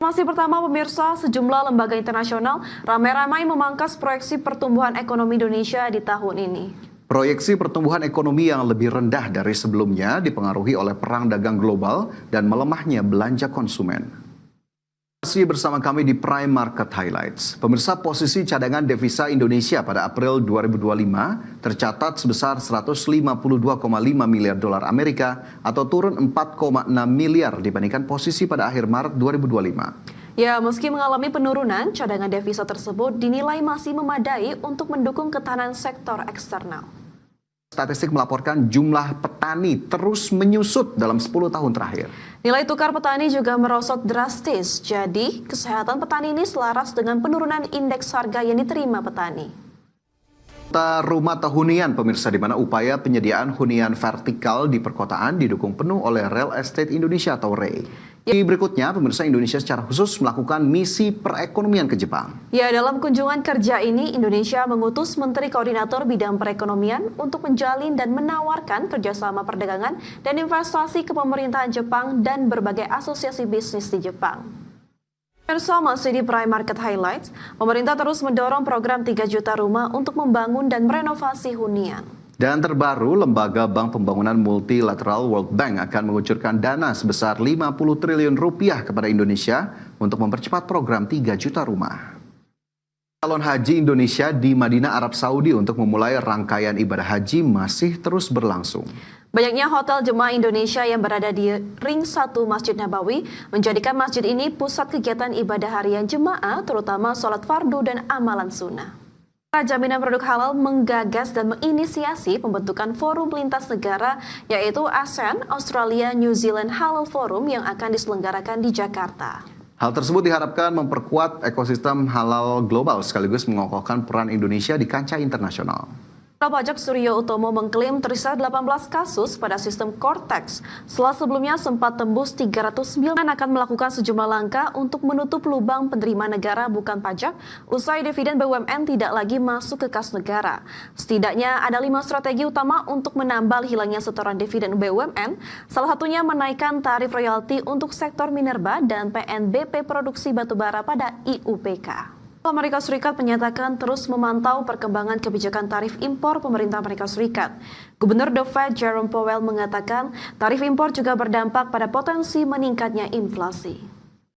Masih pertama pemirsa, sejumlah lembaga internasional ramai-ramai memangkas proyeksi pertumbuhan ekonomi Indonesia di tahun ini. Proyeksi pertumbuhan ekonomi yang lebih rendah dari sebelumnya dipengaruhi oleh perang dagang global dan melemahnya belanja konsumen. Masih bersama kami di Prime Market Highlights. Pemirsa, posisi cadangan devisa Indonesia pada April 2025 tercatat sebesar 152,5 miliar dolar Amerika atau turun 4,6 miliar dibandingkan posisi pada akhir Maret 2025. Ya, meski mengalami penurunan, cadangan devisa tersebut dinilai masih memadai untuk mendukung ketahanan sektor eksternal. Statistik melaporkan jumlah petani terus menyusut dalam 10 tahun terakhir. Nilai tukar petani juga merosot drastis, jadi kesehatan petani ini selaras dengan penurunan indeks harga yang diterima petani. Rumah atau hunian pemirsa, di mana upaya penyediaan hunian vertikal di perkotaan didukung penuh oleh Real Estate Indonesia atau REI. Berikutnya, pemirsa, Indonesia secara khusus melakukan misi perekonomian ke Jepang. Ya, dalam kunjungan kerja ini, Indonesia mengutus Menteri Koordinator Bidang Perekonomian untuk menjalin dan menawarkan kerjasama perdagangan dan investasi ke pemerintahan Jepang dan berbagai asosiasi bisnis di Jepang. Masih di Prime Market Highlights, pemerintah terus mendorong program 3 juta rumah untuk membangun dan merenovasi hunian. Dan terbaru, Lembaga Bank Pembangunan Multilateral World Bank akan mengucurkan dana sebesar 50 triliun rupiah kepada Indonesia untuk mempercepat program 3 juta rumah. Calon haji Indonesia di Madinah, Arab Saudi untuk memulai rangkaian ibadah haji masih terus berlangsung. Banyaknya hotel jemaah Indonesia yang berada di Ring 1 Masjid Nabawi menjadikan masjid ini pusat kegiatan ibadah harian jemaah, terutama sholat fardu dan amalan sunnah. Jaminan Produk Halal menggagas dan menginisiasi pembentukan forum lintas negara, yaitu ASEAN, Australia, New Zealand Halal Forum yang akan diselenggarakan di Jakarta. Hal tersebut diharapkan memperkuat ekosistem halal global sekaligus mengokohkan peran Indonesia di kancah internasional. Pajak Suryo Utomo mengklaim tersisa 18 kasus pada sistem Cortex. Setelah sebelumnya sempat tembus 300 miliar, akan melakukan sejumlah langkah untuk menutup lubang penerima negara bukan pajak usai dividen BUMN tidak lagi masuk ke kas negara. Setidaknya ada 5 strategi utama untuk menambal hilangnya setoran dividen BUMN, salah satunya menaikkan tarif royalti untuk sektor minerba dan PNBP produksi batubara pada IUPK. Amerika Serikat menyatakan terus memantau perkembangan kebijakan tarif impor pemerintah Amerika Serikat. Gubernur The Fed Jerome Powell mengatakan tarif impor juga berdampak pada potensi meningkatnya inflasi.